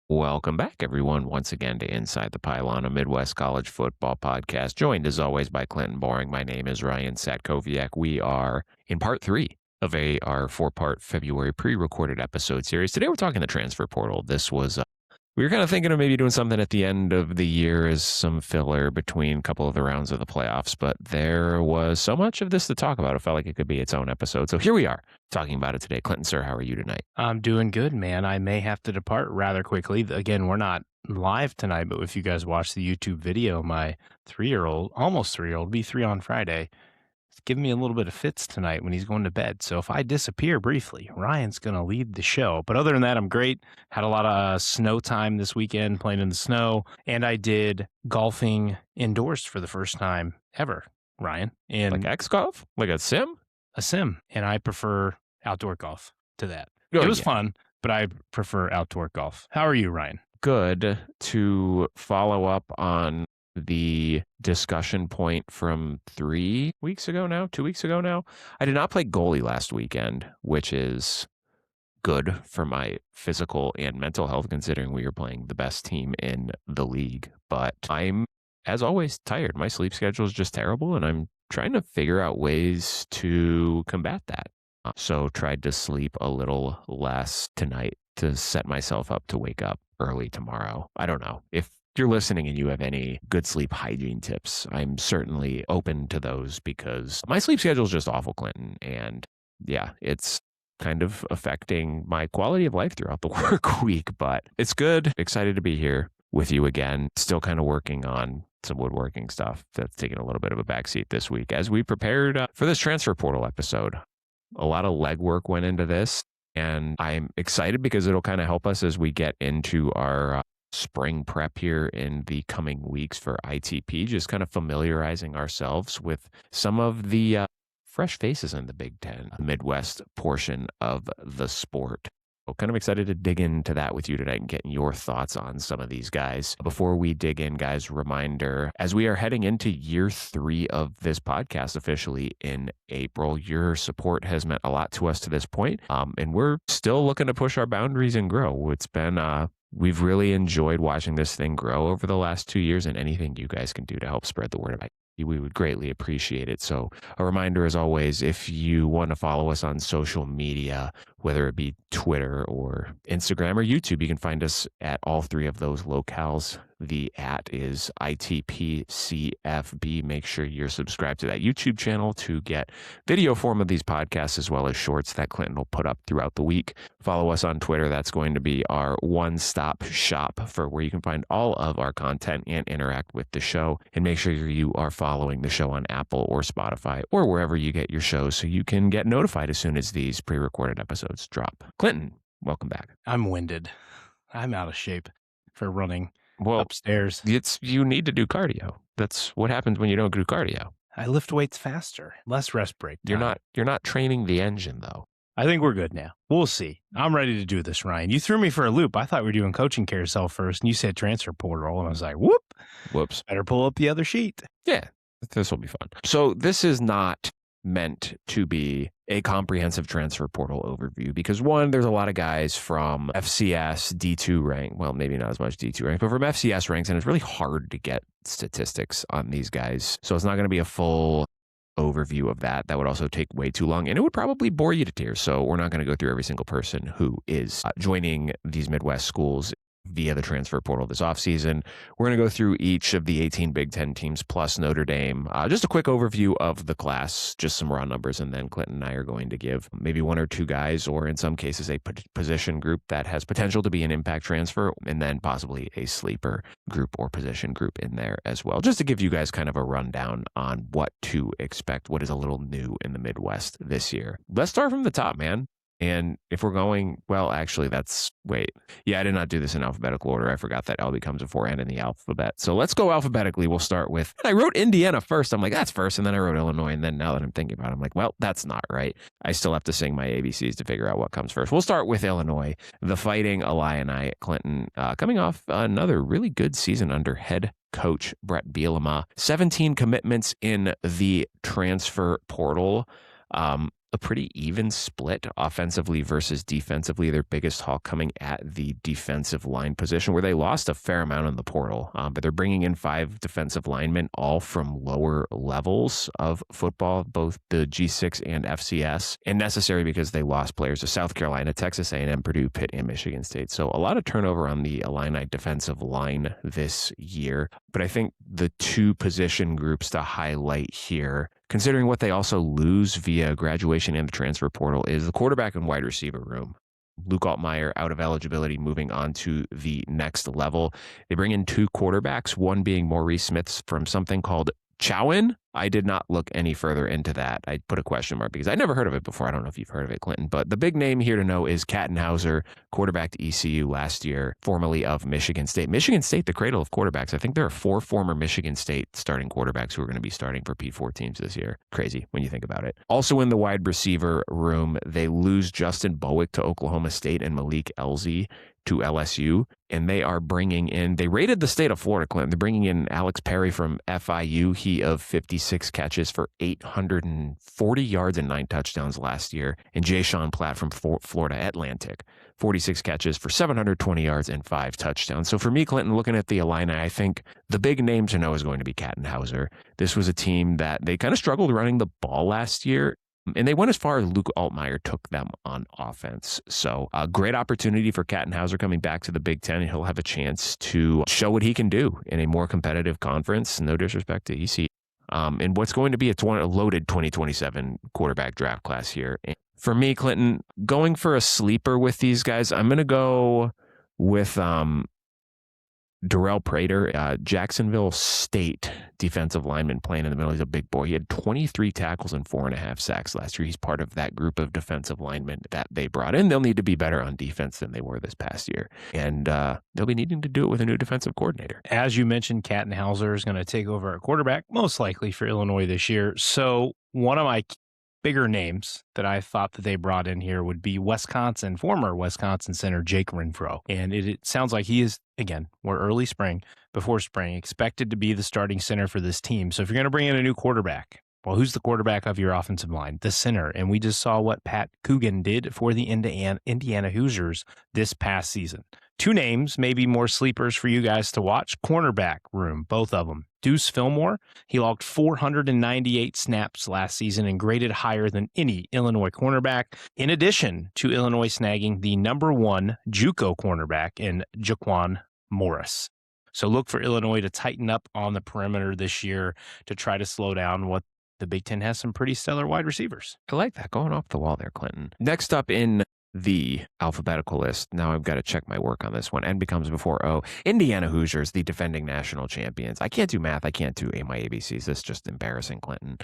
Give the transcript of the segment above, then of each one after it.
Welcome back, everyone, once again to Inside the Pylon, a Midwest college football podcast, joined as always by Clinton Boring. My name is Ryan Satkoviak. We are in part 3 of our 4-part February pre-recorded episode series. Today we're talking the transfer portal. We were kind of thinking of maybe doing something at the end of the year as some filler between a couple of the rounds of the playoffs, but there was so much of this to talk about. It felt like it could be its own episode. So here we are talking about it today. Clinton, sir, how are you tonight? I'm doing good, man. I may have to depart rather quickly. Again, we're not live tonight, but if you guys watch the YouTube video, my 3-year-old, almost 3-year-old, be 3 on Friday, is giving me a little bit of fits tonight when he's going to bed. So if I disappear briefly, Ryan's going to lead the show. But other than that, I'm great. Had a lot of snow time this weekend, playing in the snow, and I did golfing indoors for the first time ever, Ryan. And Like X golf? Like a sim? a sim, and I prefer outdoor golf to that. Oh, It was yeah. fun, but I prefer outdoor golf. How are you, Ryan? Good. To follow up on the discussion point from 3 weeks ago now, 2 weeks ago now, I did not play goalie last weekend, which is good for my physical and mental health, considering we are playing the best team in the league. But I'm, as always, tired. My sleep schedule is just terrible, and I'm trying to figure out ways to combat that. So tried to sleep a little less tonight to set myself up to wake up early tomorrow. I don't know. If you're listening and you have any good sleep hygiene tips, I'm certainly open to those because my sleep schedule is just awful, Clinton. And yeah, it's kind of affecting my quality of life throughout the work week, but it's good. Excited to be here with you again. Still kind of working on some woodworking stuff that's taking a little bit of a backseat this week as we prepared for this transfer portal episode. A lot of legwork went into this, and I'm excited because it'll kind of help us as we get into our spring prep here in the coming weeks for ITP, just kind of familiarizing ourselves with some of the fresh faces in the Big Ten, Midwest portion of the sport. So kind of excited to dig into that with you tonight and getting your thoughts on some of these guys. Before we dig in, guys, reminder, as we are heading into year 3 of this podcast officially in April, your support has meant a lot to us to this point, and we're still looking to push our boundaries and grow. It's been we've really enjoyed watching this thing grow over the last 2 years, and anything you guys can do to help spread the word about it, we would greatly appreciate it. So a reminder, as always, if you want to follow us on social media, whether it be Twitter or Instagram or YouTube, you can find us at all 3 of those locales. The @ is ITPCFB. Make sure you're subscribed to that YouTube channel to get video form of these podcasts as well as shorts that Clinton will put up throughout the week. Follow us on Twitter. That's going to be our one-stop shop for where you can find all of our content and interact with the show. And make sure you are following the show on Apple or Spotify or wherever you get your shows so you can get notified as soon as these pre-recorded episodes drop. Clinton, welcome back. I'm winded. I'm out of shape for running upstairs. You need to do cardio. That's what happens when you don't do cardio. I lift weights faster, less rest break time. You're not training the engine though. I think we're good now. We'll see. I'm ready to do this, Ryan. You threw me for a loop. I thought we were doing coaching carousel first, and you said transfer portal, and I was like, Whoops. Better pull up the other sheet. Yeah, this will be fun. So this is not meant to be a comprehensive transfer portal overview because, one, there's a lot of guys from FCS D2 rank, well, maybe not as much D2 rank, but from FCS ranks, and it's really hard to get statistics on these guys. So it's not going to be a full overview of that. That would also take way too long, and it would probably bore you to tears. So we're not going to go through every single person who is joining these Midwest schools via the transfer portal this offseason. We're going to go through each of the 18 Big Ten teams plus Notre Dame. Just a quick overview of the class, just some raw numbers, and then Clinton and I are going to give maybe 1 or 2 guys, or in some cases a position group that has potential to be an impact transfer, and then possibly a sleeper group or position group in there as well, just to give you guys kind of a rundown on what to expect, what is a little new in the Midwest this year. Let's start from the top, man. And if we're going, well, actually, yeah, I did not do this in alphabetical order. I forgot that L becomes a 4N in the alphabet. So let's go alphabetically. We'll start with, I wrote Indiana first. I'm like, that's first. And then I wrote Illinois. And then now that I'm thinking about it, I'm like, well, that's not right. I still have to sing my ABCs to figure out what comes first. We'll start with Illinois, the Fighting Illini. Clinton, coming off another really good season under head coach Brett Bielema. 17 commitments in the transfer portal. a pretty even split offensively versus defensively. Their biggest haul coming at the defensive line position, where they lost a fair amount in the portal, but they're bringing in 5 defensive linemen, all from lower levels of football, both the G6 and FCS, and necessary because they lost players to South Carolina, Texas A&M, Purdue, Pitt, and Michigan State. So a lot of turnover on the Illini defensive line this year. But I think the 2 position groups to highlight here, considering what they also lose via graduation and the transfer portal, is the quarterback and wide receiver room. Luke Altmaier out of eligibility, moving on to the next level. They bring in 2 quarterbacks, one being Maurice Smith from something called Chowan. I did not look any further into that. I put a question mark because I'd never heard of it before. I don't know if you've heard of it, Clinton, but the big name here to know is Kattenhauser, quarterback to ECU last year, formerly of Michigan State. Michigan State, the cradle of quarterbacks. I think there are 4 former Michigan State starting quarterbacks who are going to be starting for P4 teams this year. Crazy when you think about it. Also in the wide receiver room, they lose Justin Bowick to Oklahoma State and Malik Elzy to LSU, and they are bringing in, they raided the state of Florida, Clinton. They're bringing in Alex Perry from FIU. He of 56 catches for 840 yards and 9 touchdowns last year, and Jay Sean Platt from Florida Atlantic, 46 catches for 720 yards and 5 touchdowns. So for me, Clinton, looking at the Illini, I think the big name to know is going to be Kattenhauser. This was a team that they kind of struggled running the ball last year, and they went as far as Luke Altmaier took them on offense. So a great opportunity for Kattenhauser coming back to the Big Ten, and he'll have a chance to show what he can do in a more competitive conference. No disrespect to ECU. And what's going to be a loaded 2027 quarterback draft class here. And for me, Clinton, going for a sleeper with these guys, I'm going to go with Darrell Prater, Jacksonville State defensive lineman playing in the middle. He's a big boy. He had 23 tackles and 4.5 sacks last year. He's part of that group of defensive linemen that they brought in. They'll need to be better on defense than they were this past year. And they'll be needing to do it with a new defensive coordinator. As you mentioned, Kattenhauser is going to take over at quarterback, most likely for Illinois this year. So one of my bigger names that I thought that they brought in here would be former Wisconsin center Jake Renfro. And it sounds like he is, again, we're early spring, before spring, expected to be the starting center for this team. So if you're going to bring in a new quarterback, well, who's the quarterback of your offensive line? The center. And we just saw what Pat Coogan did for the Indiana Hoosiers this past season. 2 names, maybe more sleepers for you guys to watch. Cornerback room, both of them. Deuce Fillmore, he logged 498 snaps last season and graded higher than any Illinois cornerback, in addition to Illinois snagging the #1 JUCO cornerback in Jaquan Morris. So look for Illinois to tighten up on the perimeter this year to try to slow down what the Big Ten has some pretty stellar wide receivers. I like that. Going off the wall there, Clinton. Next up in the alphabetical list, now I've got to check my work on this one. N becomes before O. Indiana Hoosiers, the defending national champions. I can't do math. I can't do my ABCs. This is just embarrassing, Clinton.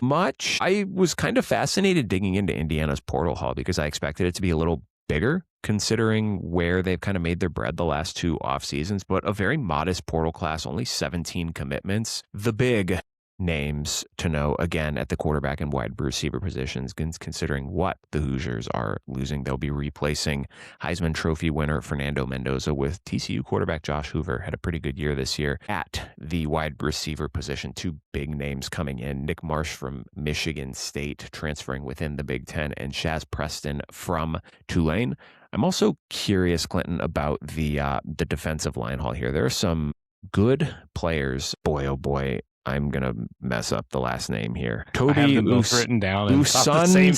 I was kind of fascinated digging into Indiana's portal haul because I expected it to be a little bigger, considering where they've kind of made their bread the last 2 off seasons, but a very modest portal class, only 17 commitments. The big names to know, again, at the quarterback and wide receiver positions, considering what the Hoosiers are losing. They'll be replacing Heisman Trophy winner Fernando Mendoza with TCU quarterback Josh Hoover. Had a pretty good year this year at the wide receiver position. 2 big names coming in: Nick Marsh from Michigan State, transferring within the Big Ten, and Shaz Preston from Tulane. I'm also curious, Clinton, about the defensive line haul here. There are some good players. Boy, oh boy, I'm going to mess up the last name here. Toby written down. Usun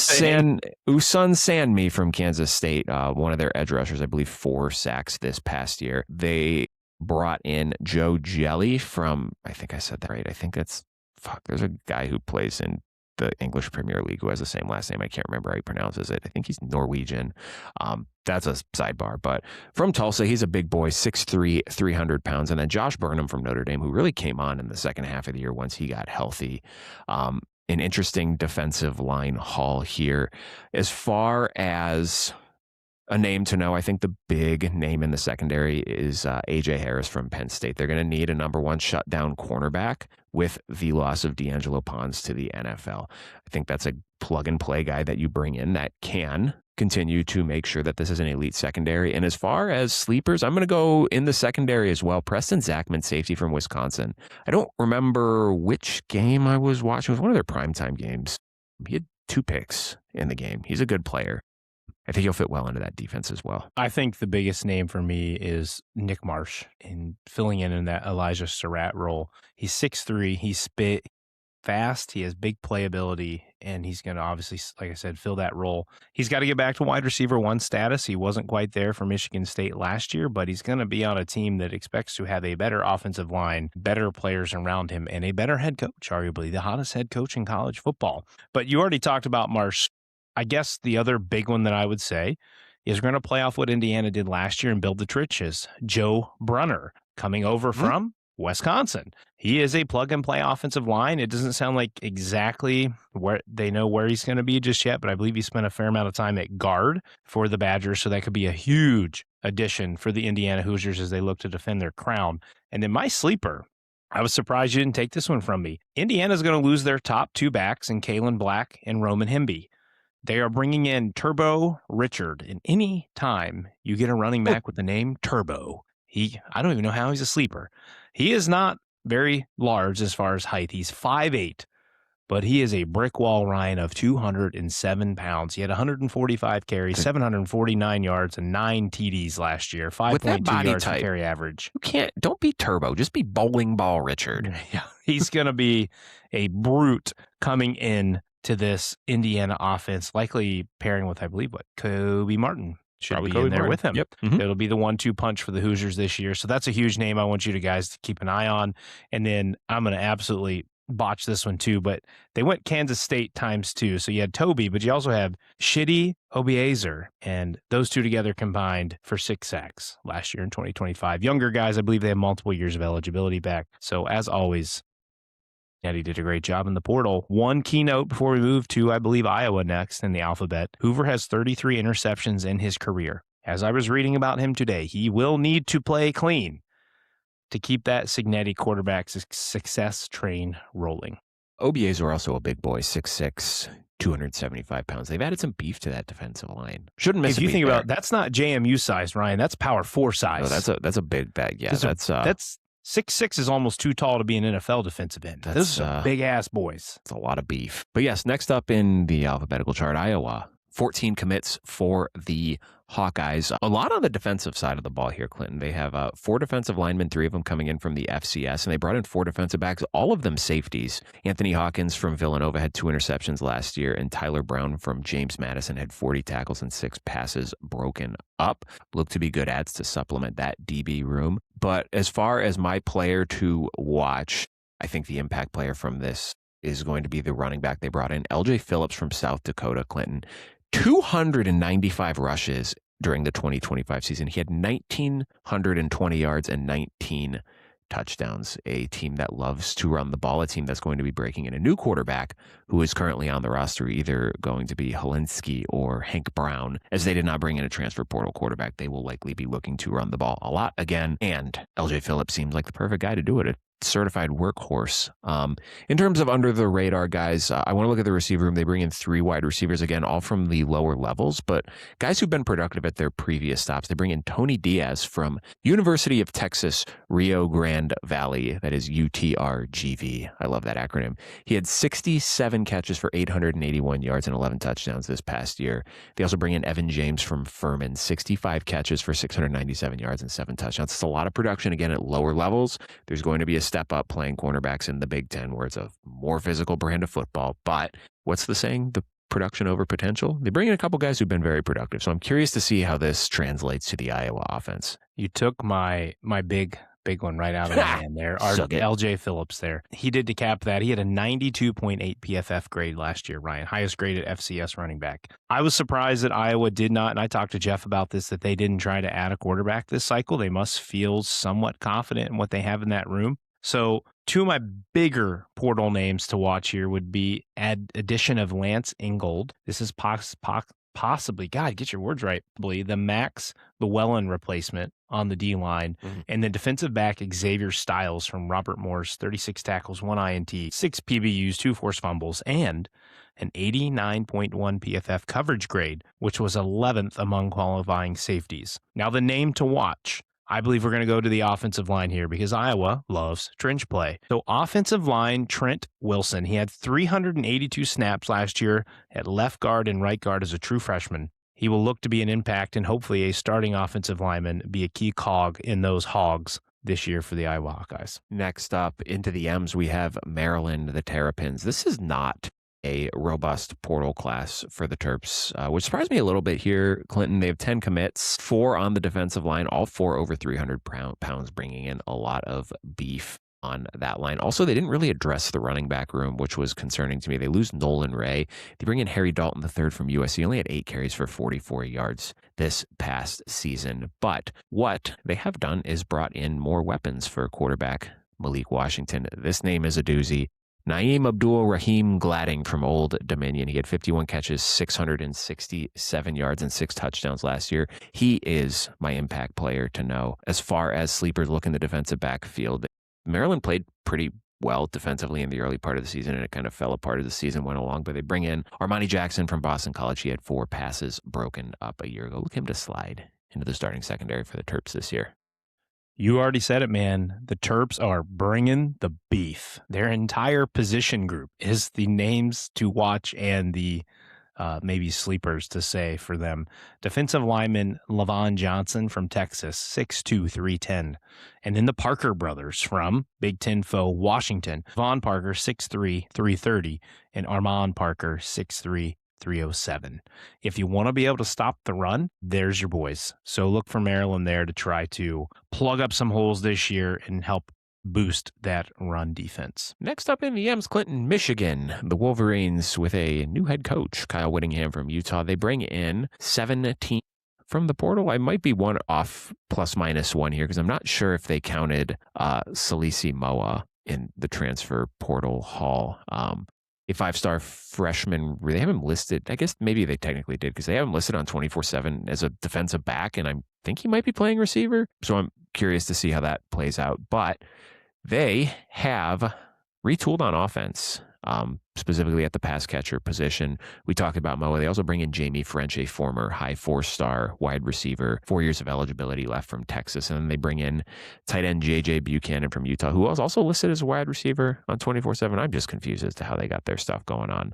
Sanmi from Kansas State, one of their edge rushers, I believe 4 sacks this past year. They brought in Joe Jelly from, I think I said that right. I think there's a guy who plays in the English Premier League who has the same last name. I can't remember how he pronounces it. I think he's Norwegian. That's a sidebar. But from Tulsa, he's a big boy, 6'3", 300 pounds. And then Josh Burnham from Notre Dame, who really came on in the second half of the year once he got healthy. An interesting defensive line haul here. As far as a name to know, I think the big name in the secondary is A.J. Harris from Penn State. They're going to need a #1 shutdown cornerback with the loss of D'Angelo Pons to the NFL. I think that's a plug-and-play guy that you bring in that can continue to make sure that this is an elite secondary. And as far as sleepers, I'm going to go in the secondary as well. Preston Zachman, safety from Wisconsin. I don't remember which game I was watching. It was one of their primetime games. He had 2 picks in the game. He's a good player. I think he'll fit well into that defense as well. I think the biggest name for me is Nick Marsh in filling in that Elijah Surratt role. He's 6'3", he's fast, he has big playability, and he's going to obviously, like I said, fill that role. He's got to get back to wide receiver 1 status. He wasn't quite there for Michigan State last year, but he's going to be on a team that expects to have a better offensive line, better players around him, and a better head coach, arguably the hottest head coach in college football. But you already talked about Marsh. I guess the other big one that I would say is we're going to play off what Indiana did last year and build the trenches. Joe Brunner coming over from Wisconsin. He is a plug-and-play offensive line. It doesn't sound like exactly where they know where he's going to be just yet, but I believe he spent a fair amount of time at guard for the Badgers, so that could be a huge addition for the Indiana Hoosiers as they look to defend their crown. And then my sleeper, I was surprised you didn't take this one from me. Indiana's going to lose their top 2 backs in Kalen Black and Roman Hemby. They are bringing in Turbo Richard, and any time you get a running back with the name Turbo, I don't even know how he's a sleeper. He is not very large as far as height. He's 5'8", but he is a brick wall, Ryan, of 207 pounds. He had 145 carries, 749 yards, and 9 TDs last year, 5.2 yards per carry average. Don't be Turbo, just be Bowling Ball Richard. Yeah, he's going to be a brute coming in to this Indiana offense, likely pairing with, I believe, Kobe Martin should Probably be Kobe in there Martin. with him. Yep. It'll be the 1-2 punch for the Hoosiers this year. So that's a huge name I want you guys to keep an eye on. And then I'm going to absolutely botch this one too, but they went Kansas State ×2. So you had Toby, but you also have Shitty Obiezer, and those two together combined for 6 sacks last year in 2025. Younger guys, I believe they have multiple years of eligibility back. So as always, Eddie did a great job in the portal. One keynote before we move to, I believe, Iowa next in the alphabet. Hoover has 33 interceptions in his career. As I was reading about him today, he will need to play clean to keep that Cignetti quarterback success train rolling. OBAs are also a big boy, 6'6", 275 pounds. They've added some beef to that defensive line. Shouldn't miss. If you think about, that's not JMU size, Ryan. That's power 4 size. No, that's a big bag. Yeah, that's 6'6" is almost too tall to be an NFL defensive end. Those are big ass boys. It's a lot of beef. But yes, next up in the alphabetical chart, Iowa. 14 commits for the Hawkeyes. A lot on the defensive side of the ball here, Clinton. They have 4 defensive linemen, 3 of them coming in from the FCS, and they brought in 4 defensive backs, all of them safeties. Anthony Hawkins from Villanova had 2 interceptions last year, and Tyler Brown from James Madison had 40 tackles and 6 passes broken up. Look to be good adds to supplement that DB room. But as far as my player to watch, I think the impact player from this is going to be the running back they brought in, LJ Phillips from South Dakota, Clinton. 295 rushes during the 2025 season. He had 1,920 yards and 19 touchdowns. A team that loves to run the ball, a team that's going to be breaking in a new quarterback who is currently on the roster, either going to be Helinski or Hank Brown. As they did not bring in a transfer portal quarterback, they will likely be looking to run the ball a lot again. And LJ Phillips seems like the perfect guy to do it. Certified workhorse. In terms of under the radar guys, I want to look at the receiver room. They bring in 3 wide receivers, again, all from the lower levels, but guys who've been productive at their previous stops. They bring in Tony Diaz from University of Texas, Rio Grande Valley. That is UTRGV. I love that acronym. He had 67 catches for 881 yards and 11 touchdowns this past year. They also bring in Evan James from Furman, 65 catches for 697 yards and 7 touchdowns. It's a lot of production, again, at lower levels. There's going to be a step up playing cornerbacks in the Big Ten, where it's a more physical brand of football. But what's the saying? The production over potential. They bring in a couple guys who've been very productive. So I'm curious to see how this translates to the Iowa offense. You took my big one right out of my hand there. Our LJ Phillips there. He did decap that. He had a 92.8 PFF grade last year, Ryan. Highest graded FCS running back. I was surprised that Iowa did not, and I talked to Jeff about this, that they didn't try to add a quarterback this cycle. They must feel somewhat confident in what they have in that room. So 2 of my bigger portal names to watch here would be addition of Lance Ingold. This is possibly, God, get your words right, the Max Llewellyn replacement on the D-line, and then defensive back Xavier Stiles from Robert Morris, 36 tackles, 1 INT, 6 PBUs, 2 forced fumbles, and an 89.1 PFF coverage grade, which was 11th among qualifying safeties. Now the name to watch, I believe we're going to go to the offensive line here because Iowa loves trench play. So offensive line, Trent Wilson. He had 382 snaps last year at left guard and right guard as a true freshman. He will look to be an impact and hopefully a starting offensive lineman, be a key cog in those hogs this year for the Iowa Hawkeyes. Next up into the M's, we have Maryland, the Terrapins. This is not a robust portal class for the Terps, which surprised me a little bit here, Clinton. They have 10 commits, 4 on the defensive line, all 4 over 300 pounds, bringing in a lot of beef on that line. Also, they didn't really address the running back room, which was concerning to me. They lose Nolan Ray. They bring in Harry Dalton III from USC. He only had 8 carries for 44 yards this past season. But what they have done is brought in more weapons for quarterback Malik Washington. This name is a doozy. Naeem Abdul-Rahim Gladding from Old Dominion. He had 51 catches, 667 yards, and 6 touchdowns last year. He is my impact player to know. As far as sleepers look in the defensive backfield, Maryland played pretty well defensively in the early part of the season, and it kind of fell apart as the season went along. But they bring in Armani Jackson from Boston College. He had 4 passes broken up a year ago. Look him to slide into the starting secondary for the Terps this year. You already said it, man. The Terps are bringing the beef. Their entire position group is the names to watch and the maybe sleepers to say for them. Defensive lineman Lavon Johnson from Texas, 6'2", 310. And then the Parker brothers from Big Ten foe Washington. Vaughn Parker, 6'3", 330. And Armand Parker, 6'3", 307. If you want to be able to stop the run, there's your boys. So look for Maryland there to try to plug up some holes this year and help boost that run defense. Next up in the M's, Clinton, Michigan. The Wolverines with a new head coach, Kyle Whittingham from Utah. They bring in 17 from the portal. I might be one off ±1 here because I'm not sure if they counted Salisi Moa in the transfer portal haul. A 5-star freshman, they have him listed. I guess maybe they technically did because they have him listed on 24/7 as a defensive back, and I think he might be playing receiver. So I'm curious to see how that plays out. But they have retooled on offense, specifically at the pass catcher position. We talked about Moa. They also bring in Jamie French, a former high 4-star wide receiver, 4 years of eligibility left from Texas. And then they bring in tight end J.J. Buchanan from Utah, who was also listed as a wide receiver on 24/7. I'm just confused as to how they got their stuff going on.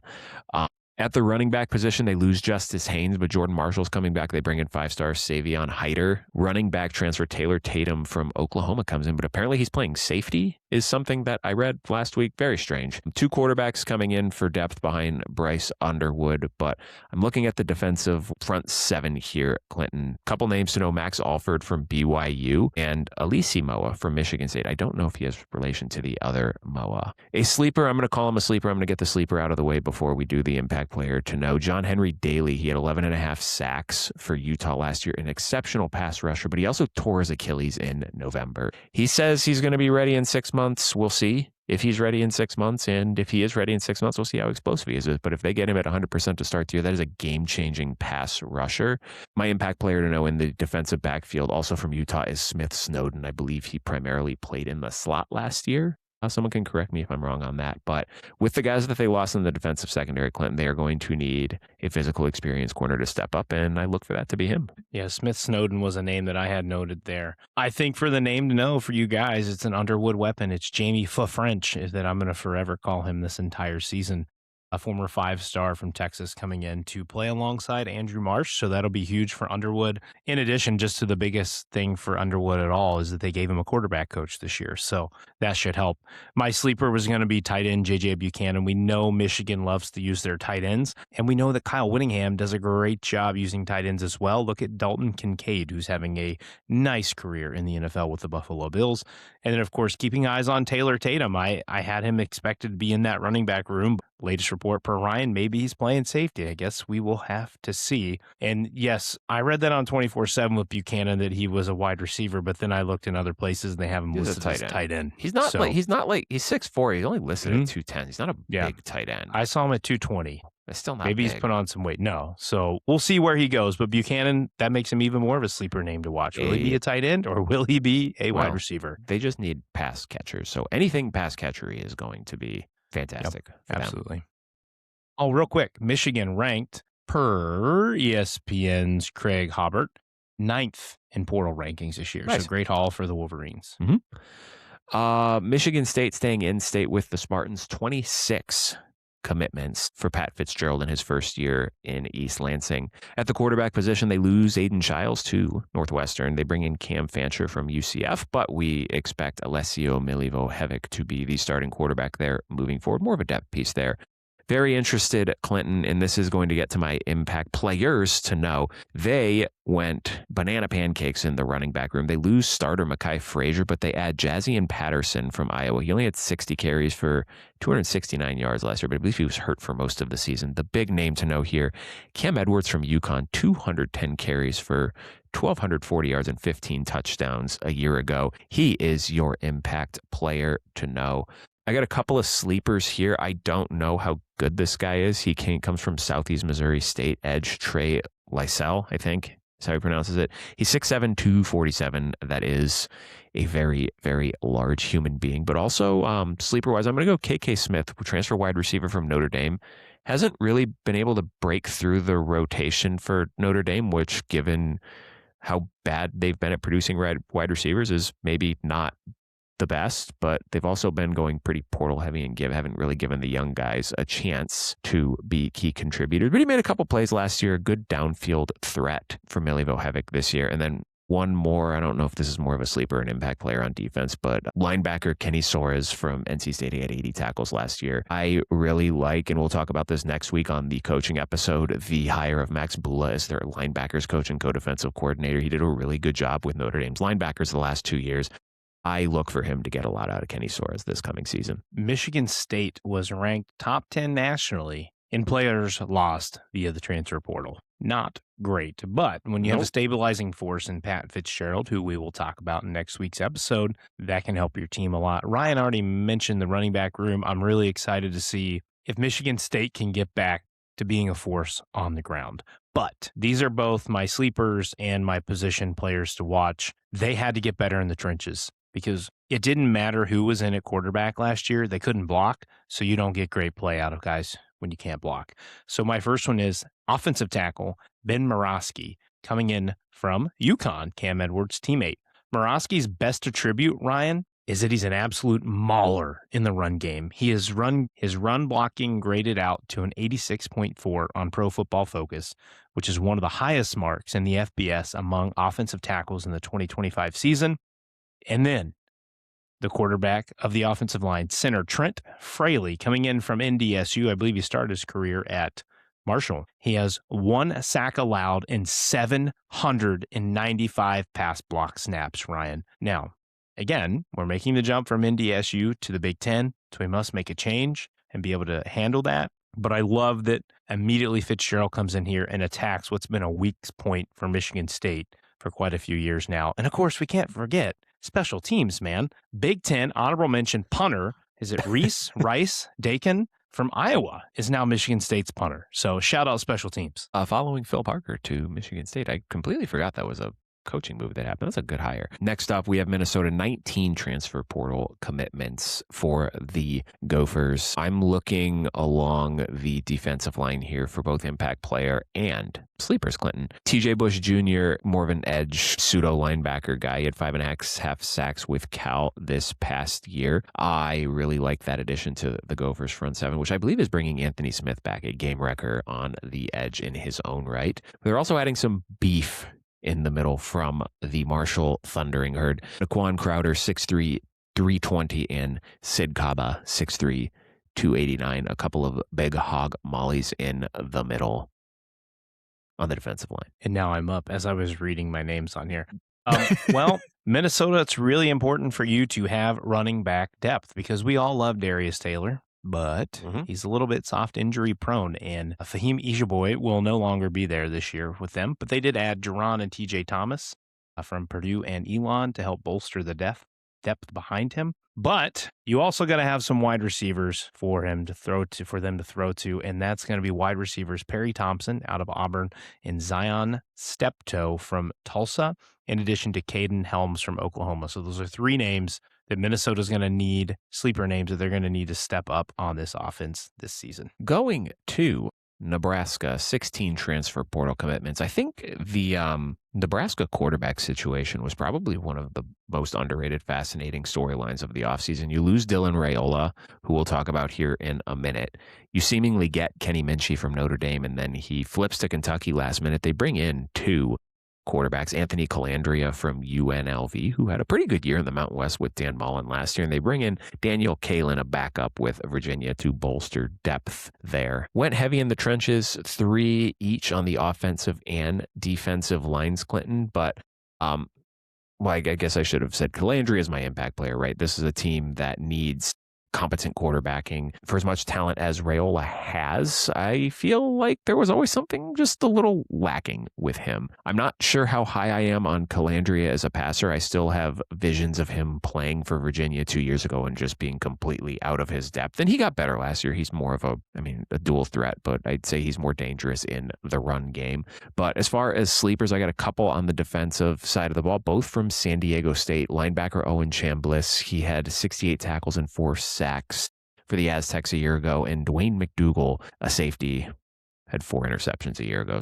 At the running back position, they lose Justice Haynes, but Jordan Marshall's coming back. They bring in 5-star Savion Hyder. Running back transfer Taylor Tatum from Oklahoma comes in, but apparently he's playing safety is something that I read last week. Very strange. 2 quarterbacks coming in for depth behind Bryce Underwood, but I'm looking at the defensive front 7 here, Clinton. Couple names to know: Max Alford from BYU and Alisi Moa from Michigan State. I don't know if he has relation to the other Moa. A sleeper, I'm going to call him a sleeper. I'm going to get the sleeper out of the way before we do the impact player to know. John Henry Daly. He had 11.5 sacks for Utah last year, an exceptional pass rusher, but he also tore his Achilles in November. He says he's going to be ready in 6 months. We'll see if he's ready in 6 months, and if he is ready in 6 months, we'll see how explosive he is. But if they get him at 100% to start the year, that is a game-changing pass rusher. My impact player to know in the defensive backfield, also from Utah, is Smith Snowden. I believe he primarily played in the slot last year. Someone can correct me if I'm wrong on that. But with the guys that they lost in the defensive secondary, Clinton, they are going to need a physical experienced corner to step up, and I look for that to be him. Yeah, Smith Snowden was a name that I had noted there. I think for the name to know for you guys, it's an Underwood weapon. It's Jamie French that I'm going to forever call him this entire season. A former 5-star from Texas coming in to play alongside Andrew Marsh. So that'll be huge for Underwood. In addition, just to the biggest thing for Underwood at all is that they gave him a quarterback coach this year. So that should help. My sleeper was going to be tight end J.J. Buchanan. We know Michigan loves to use their tight ends, and we know that Kyle Whittingham does a great job using tight ends as well. Look at Dalton Kincaid, who's having a nice career in the NFL with the Buffalo Bills. And then, of course, keeping eyes on Taylor Tatum. I had him expected to be in that running back room. Latest report per Ryan, maybe he's playing safety. I guess we will have to see. And yes, I read that on 24/7 with Buchanan that he was a wide receiver, but then I looked in other places and they have him listed as tight end. He's not like he's 6'4". He's only listed at 210. He's not a big tight end. I saw him at 220. That's still not Maybe big. He's put on some weight. No. So we'll see where he goes. But Buchanan, that makes him even more of a sleeper name to watch. Will he be a tight end or will he be a wide receiver? They just need pass catchers. So anything pass catchery is going to be fantastic. Yep, absolutely. Oh, real quick. Michigan ranked per ESPN's Craig Hobart 9th in portal rankings this year. So Nice. great haul for the Wolverines. Michigan State staying in state with the Spartans, 26 commitments for Pat Fitzgerald in his first year in East Lansing. At the quarterback position, they lose Aiden Childs to Northwestern. They bring in Cam Fancher from UCF, but we expect Alessio Milivojevic to be the starting quarterback there moving forward. More of a depth piece there. Very interested, Clinton, and this is going to get to my impact players to know. They went banana pancakes in the running back room. They lose starter Mekhi Frazier, but they add Jazzian Patterson from Iowa. He only had 60 carries for 269 yards last year, but I believe he was hurt for most of the season. The big name to know here, Cam Edwards from UConn, 210 carries for 1,240 yards and 15 touchdowns a year ago. He is your impact player to know. I got a couple of sleepers here. I don't know how good this guy is. He comes from Southeast Missouri State edge, Trey Lysell, I think is how he pronounces it. He's 6'7", 247. That is a very, very large human being. But also, sleeper-wise, I'm going to go KK Smith, transfer wide receiver from Notre Dame. Hasn't really been able to break through the rotation for Notre Dame, which, given how bad they've been at producing wide receivers, is maybe not the best, but they've also been going pretty portal heavy and haven't really given the young guys a chance to be key contributors. But he made a couple plays last year, a good downfield threat for Milivojevic this year. And then one more, I don't know if this is more of a sleeper or an impact player on defense, but linebacker Kenny Soares from NC State. He had 80 tackles last year. I really like, and we'll talk about this next week on the coaching episode, the hire of Max Bula as their linebackers coach and co-defensive coordinator. He did a really good job with Notre Dame's linebackers the last 2 years. I look for him to get a lot out of Kenny Soares this coming season. Michigan State was ranked top 10 nationally in players lost via the transfer portal. Not great, but when you have a stabilizing force in Pat Fitzgerald, who we will talk about in next week's episode, that can help your team a lot. Ryan already mentioned the running back room. I'm really excited to see if Michigan State can get back to being a force on the ground. But these are both my sleepers and my position players to watch. They had to get better in the trenches, because it didn't matter who was in at quarterback last year. They couldn't block, so you don't get great play out of guys when you can't block. So my first one is offensive tackle, Ben Morawski, coming in from UConn, Cam Edwards' teammate. Morawski's best attribute, Ryan, is that he's an absolute mauler in the run game. His run blocking graded out to an 86.4 on Pro Football Focus, which is one of the highest marks in the FBS among offensive tackles in the 2025 season. And then the quarterback of the offensive line, center Trent Fraley, coming in from NDSU. I believe he started his career at Marshall. He has 1 sack allowed in 795 pass block snaps, Ryan. Now, again, we're making the jump from NDSU to the Big Ten, so we must make a change and be able to handle that. But I love that immediately Fitzgerald comes in here and attacks what's been a weak point for Michigan State for quite a few years now. And of course, we can't forget special teams, man. Big Ten, honorable mention, punter. Is it Rice Dakin from Iowa is now Michigan State's punter. So shout out special teams. Following Phil Parker to Michigan State. I completely forgot that was a coaching move that happened. That's a good hire. Next up, we have Minnesota, 19 transfer portal commitments for the Gophers. I'm looking along the defensive line here for both impact player and sleepers, Clinton. TJ Bush Jr., more of an edge pseudo linebacker guy. He had 5.5 sacks with Cal this past year. I really like that addition to the Gophers front seven, which I believe is bringing Anthony Smith back, a game wrecker on the edge in his own right. They're also adding some beef in the middle from the Marshall Thundering Herd. Naquan Crowder, 6'3", 320, and Sid Kaba, 6'3", 289. A couple of big hog mollies in the middle on the defensive line. And now I'm up as I was reading my names on here. Well, Minnesota, it's really important for you to have running back depth because we all love Darius Taylor, but he's a little bit soft injury prone, and Fahim Ijaboy will no longer be there this year with them, but they did add Jerron and TJ Thomas from Purdue and Elon to help bolster the depth behind him. But you also got to have some wide receivers for them to throw to, and that's going to be wide receivers Perry Thompson out of Auburn and Zion Steptoe from Tulsa, in addition to Caden Helms from Oklahoma. So those are 3 names that Minnesota's going to need, sleeper names that they're going to need to step up on this offense this season. Going to Nebraska, 16 transfer portal commitments. I think the Nebraska quarterback situation was probably one of the most underrated, fascinating storylines of the offseason. You lose Dylan Raiola, who we'll talk about here in a minute. You seemingly get Kenny Minchie from Notre Dame, and then he flips to Kentucky last minute. They bring in two quarterbacks, Anthony Calandria from UNLV, who had a pretty good year in the Mountain West with Dan Mullen last year, and they bring in Daniel Kalen, a backup with Virginia, to bolster depth there. Went heavy in the trenches, 3 each on the offensive and defensive lines, Clinton, but well, I guess I should have said Calandria is my impact player, right? This is a team that needs competent quarterbacking. For as much talent as Raiola has, I feel like there was always something just a little lacking with him. I'm not sure how high I am on Calandria as a passer. I still have visions of him playing for Virginia 2 years ago and just being completely out of his depth. And he got better last year. He's more of a dual threat, but I'd say he's more dangerous in the run game. But as far as sleepers, I got a couple on the defensive side of the ball, both from San Diego State. Linebacker Owen Chambliss, he had 68 tackles and 4 sacks for the Aztecs a year ago, and Dwayne McDougal, a safety, had 4 interceptions a year ago.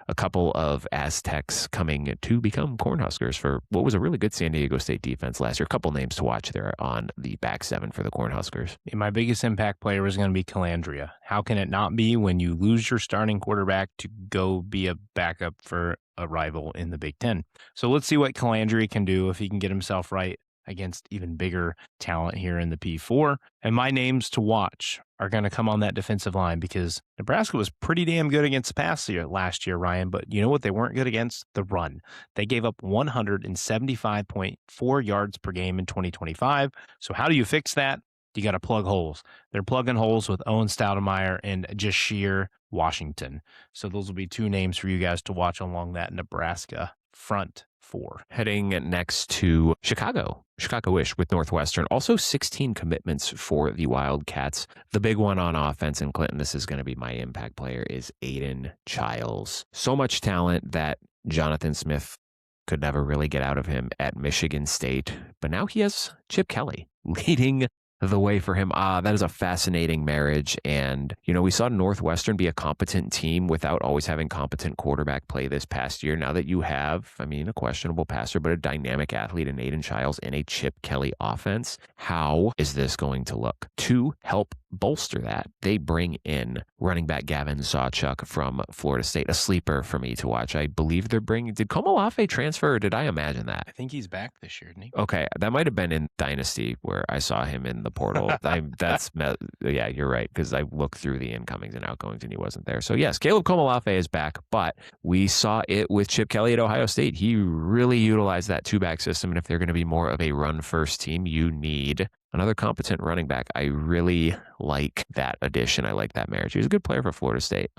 A couple of Aztecs coming to become Cornhuskers for what was a really good San Diego State defense last year. A couple names to watch there on the back 7 for the Cornhuskers. My biggest impact player is going to be Calandria. How can it not be when you lose your starting quarterback to go be a backup for a rival in the Big Ten? So let's see what Calandria can do if he can get himself right against even bigger talent here in the P4. And my names to watch are going to come on that defensive line because Nebraska was pretty damn good against the pass last year, Ryan. But you know what they weren't good against? The run. They gave up 175.4 yards per game in 2025. So how do you fix that? You got to plug holes. They're plugging holes with Owen Stoudemire and Jashir Washington. So those will be 2 names for you guys to watch along that Nebraska front 4. Heading next to Chicago-ish with Northwestern. Also 16 commitments for the Wildcats. The big one on offense, and Clinton, this is going to be my impact player, is Aiden Childs. So much talent that Jonathan Smith could never really get out of him at Michigan State. But now he has Chip Kelly leading the way for him. That is a fascinating marriage. And, we saw Northwestern be a competent team without always having competent quarterback play this past year. Now that you have, a questionable passer, but a dynamic athlete in Aiden Childs in a Chip Kelly offense, how is this going to look? To help bolster that, they bring in running back Gavin Sawchuk from Florida State, a sleeper for me to watch. I believe did Komolafe transfer, or did I imagine that? I think he's back this year, isn't he? Okay, that might have been in Dynasty where I saw him in the portal. Yeah, you're right, because I looked through the incomings and outgoings and he wasn't there. So yes, Caleb Komolafe is back, but we saw it with Chip Kelly at Ohio State. He really utilized that 2-back system, and if they're going to be more of a run-first team, you need another competent running back. I really like that addition. I like that marriage. He was a good player for Florida State.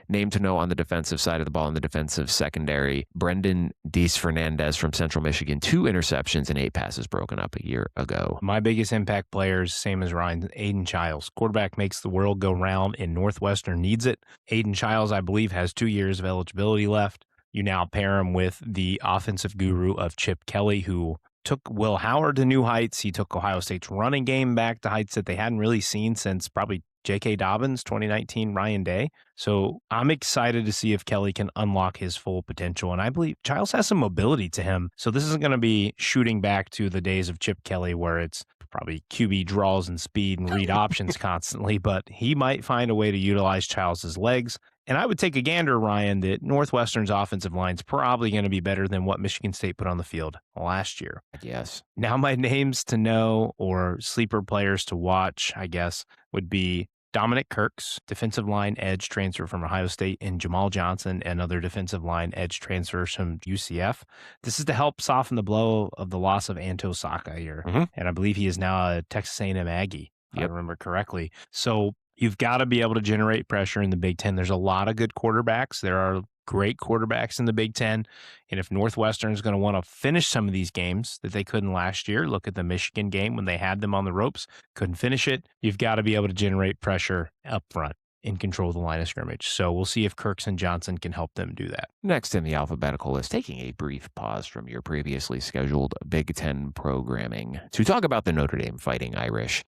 Name to know on the defensive side of the ball in the defensive secondary, Brendan Dees Fernandez from Central Michigan, 2 interceptions and 8 passes broken up a year ago. My biggest impact players, same as Ryan, Aiden Childs. Quarterback makes the world go round, and Northwestern needs it. Aiden Childs, I believe, has 2 years of eligibility left. You now pair him with the offensive guru of Chip Kelly, who took Will Howard to new heights. He took Ohio State's running game back to heights that they hadn't really seen since probably J.K. Dobbins, 2019, Ryan Day. So I'm excited to see if Kelly can unlock his full potential. And I believe Childs has some mobility to him. So this isn't going to be shooting back to the days of Chip Kelly where it's probably QB draws and speed and read options constantly, but he might find a way to utilize Childs' legs. And I would take a gander, Ryan, that Northwestern's offensive line is probably going to be better than what Michigan State put on the field last year. Yes. Now, my names to know or sleeper players to watch, I guess, would be Dominic Kirks, defensive line edge transfer from Ohio State, and Jamal Johnson, another defensive line edge transfer from UCF. This is to help soften the blow of the loss of Anto Saka here. Mm-hmm. And I believe he is now a Texas A&M Aggie, if I remember correctly. So you've got to be able to generate pressure in the Big Ten. There's a lot of good quarterbacks. There are great quarterbacks in the Big Ten. And if Northwestern is going to want to finish some of these games that they couldn't last year, look at the Michigan game when they had them on the ropes, couldn't finish it. You've got to be able to generate pressure up front and control the line of scrimmage. So we'll see if Kirks and Johnson can help them do that. Next in the alphabetical list, taking a brief pause from your previously scheduled Big Ten programming to talk about the Notre Dame Fighting Irish.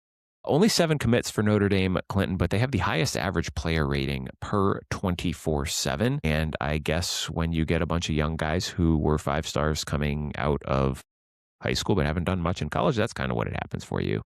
Only 7 commits for Notre Dame, Clinton, but they have the highest average player rating per 24/7. And I guess when you get a bunch of young guys who were 5 stars coming out of high school but haven't done much in college, that's kind of what it happens for you.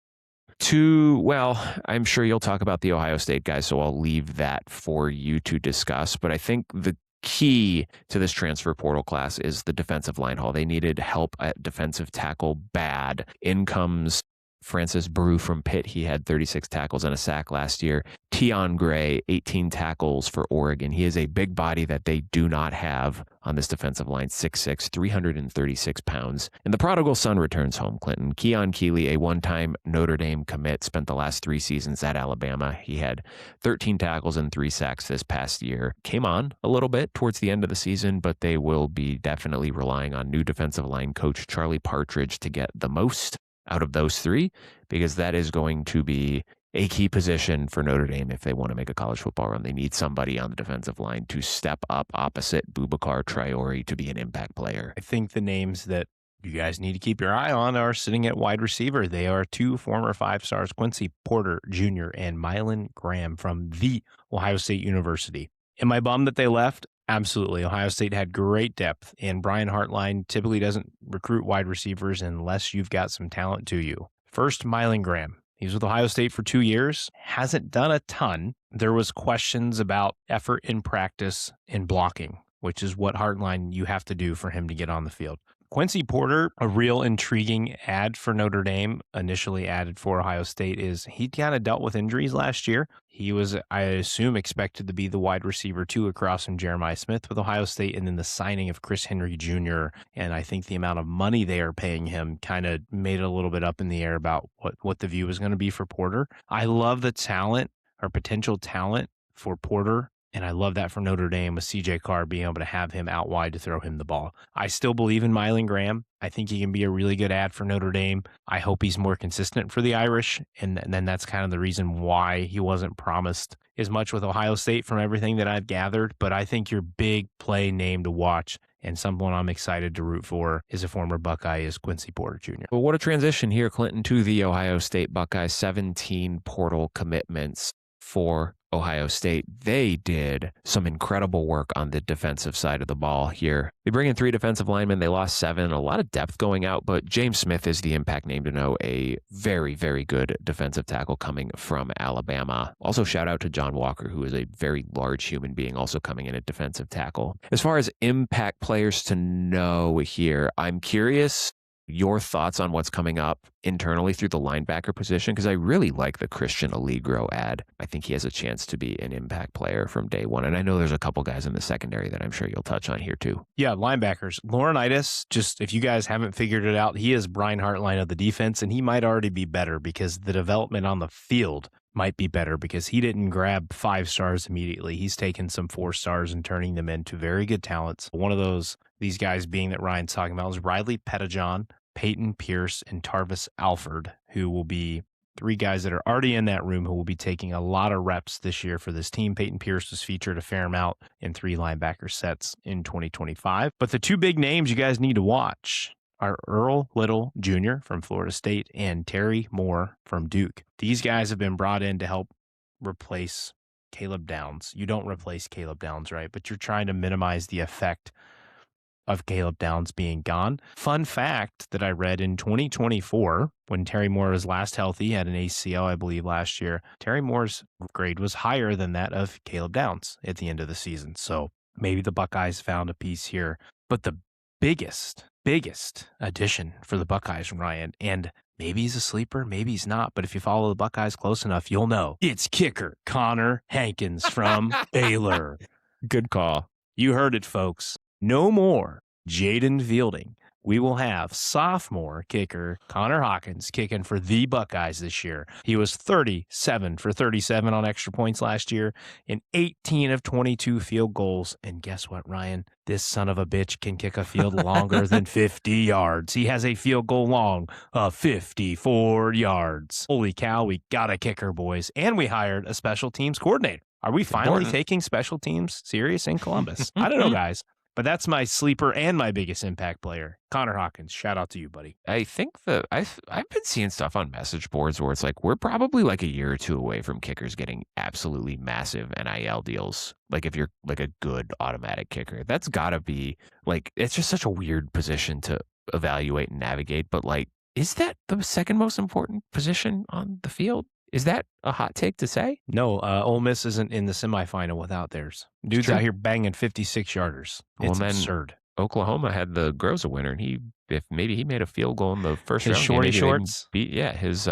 Well, I'm sure you'll talk about the Ohio State guys, so I'll leave that for you to discuss. But I think the key to this transfer portal class is the defensive line haul. They needed help at defensive tackle bad. In comes Francis Brew from Pitt. He had 36 tackles and a sack last year. Tion Gray, 18 tackles for Oregon. He is a big body that they do not have on this defensive line, 6'6", 336 pounds. And the prodigal son returns home, Clinton. Keon Keeley, a one-time Notre Dame commit, spent the last 3 seasons at Alabama. He had 13 tackles and 3 sacks this past year. Came on a little bit towards the end of the season, but they will be definitely relying on new defensive line coach Charlie Partridge to get the most out of those 3, because that is going to be a key position for Notre Dame if they want to make a college football run. They need somebody on the defensive line to step up opposite Boubacar Traore to be an impact player. I think the names that you guys need to keep your eye on are sitting at wide receiver. They are 2 former 5 stars, Quincy Porter Jr. and Mylan Graham from the Ohio State University. Am I bummed that they left? Absolutely. Ohio State had great depth, and Brian Hartline typically doesn't recruit wide receivers unless you've got some talent to you. First, Mylan Graham. He was with Ohio State for 2 years, hasn't done a ton. There was questions about effort in practice and blocking, which is what Hartline you have to do for him to get on the field. Quincy Porter, a real intriguing ad for Notre Dame, initially added for Ohio State, is he kind of dealt with injuries last year. He was, I assume, expected to be the wide receiver 2 across from Jeremiah Smith with Ohio State, and then the signing of Chris Henry Jr. And I think the amount of money they are paying him kind of made it a little bit up in the air about what the view was going to be for Porter. I love the talent or potential talent for Porter. And I love that for Notre Dame with C.J. Carr being able to have him out wide to throw him the ball. I still believe in Mylan Graham. I think he can be a really good ad for Notre Dame. I hope he's more consistent for the Irish. And then that's kind of the reason why he wasn't promised as much with Ohio State from everything that I've gathered. But I think your big play name to watch and someone I'm excited to root for is a former Buckeye is Quincy Porter Jr. Well, what a transition here, Clinton, to the Ohio State Buckeyes. 17 portal commitments for Ohio State. They did some incredible work on the defensive side of the ball here. They bring in 3 defensive linemen. They lost 7, a lot of depth going out, but James Smith is the impact name to know, a very, very good defensive tackle coming from Alabama. Also, shout out to John Walker, who is a very large human being, also coming in at defensive tackle. As far as impact players to know here, I'm curious your thoughts on what's coming up internally through the linebacker position, because I really like the Christian Allegro ad. I think he has a chance to be an impact player from day one. And I know there's a couple guys in the secondary that I'm sure you'll touch on here too. Yeah, linebackers. Laurinaitis, just if you guys haven't figured it out, he is Brian Hartline of the defense, and he might already be better because the development on the field might be better because he didn't grab 5 stars immediately. He's taken some 4 stars and turning them into very good talents. One of these guys being that Ryan's talking about is Riley Pettijohn, Peyton Pierce, and Tarvis Alford, who will be 3 guys that are already in that room who will be taking a lot of reps this year for this team. Peyton Pierce was featured a fair amount in 3 linebacker sets in 2025. But the 2 big names you guys need to watch are Earl Little Jr. from Florida State and Terry Moore from Duke. These guys have been brought in to help replace Caleb Downs. You don't replace Caleb Downs, right? But you're trying to minimize the effect of Caleb Downs being gone. Fun fact that I read in 2024, when Terry Moore was last healthy, had an ACL, I believe, last year, Terry Moore's grade was higher than that of Caleb Downs at the end of the season. So maybe the Buckeyes found a piece here. But the biggest addition for the Buckeyes, Ryan, and maybe he's a sleeper, maybe he's not, but if you follow the Buckeyes close enough, you'll know. It's kicker Connor Hankins from Baylor. Good call. You heard it, folks. No more Jaden Fielding. We will have sophomore kicker Connor Hawkins kicking for the Buckeyes this year. He was 37 for 37 on extra points last year and 18 of 22 field goals. And guess what, Ryan? This son of a bitch can kick a field longer than 50 yards. He has a field goal long of 54 yards. Holy cow, we got a kicker, boys. And we hired a special teams coordinator. Are we finally taking special teams serious in Columbus? I don't know, guys. But that's my sleeper and my biggest impact player, Connor Hawkins. Shout out to you, buddy. I think that I've been seeing stuff on message boards where it's like we're probably like a year or two away from kickers getting absolutely massive NIL deals. Like if you're like a good automatic kicker, that's got to be like it's just such a weird position to evaluate and navigate. But like, is that the second most important position on the field? Is that a hot take to say? No, Ole Miss isn't in the semifinal without theirs. Dude's out here banging 56 yarders. Well, It's then absurd. Oklahoma had the Groza winner, and if maybe he made a field goal in the first His round shorty game, shorts. His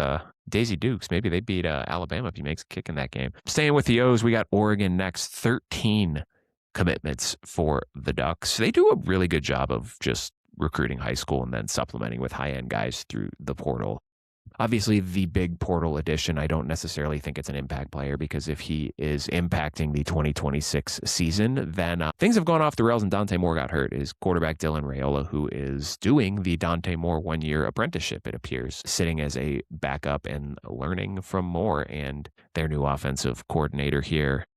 Daisy Dukes. Maybe they beat Alabama if he makes a kick in that game. Staying with the O's, we got Oregon next. 13 commitments for the Ducks. They do a really good job of just recruiting high school and then supplementing with high-end guys through the portal. Obviously, the big portal addition, I don't necessarily think it's an impact player because if he is impacting the 2026 season, then things have gone off the rails and Dante Moore got hurt. Is quarterback Dylan Raiola, who is doing the Dante Moore one-year apprenticeship, it appears, sitting as a backup and learning from Moore and their new offensive coordinator here.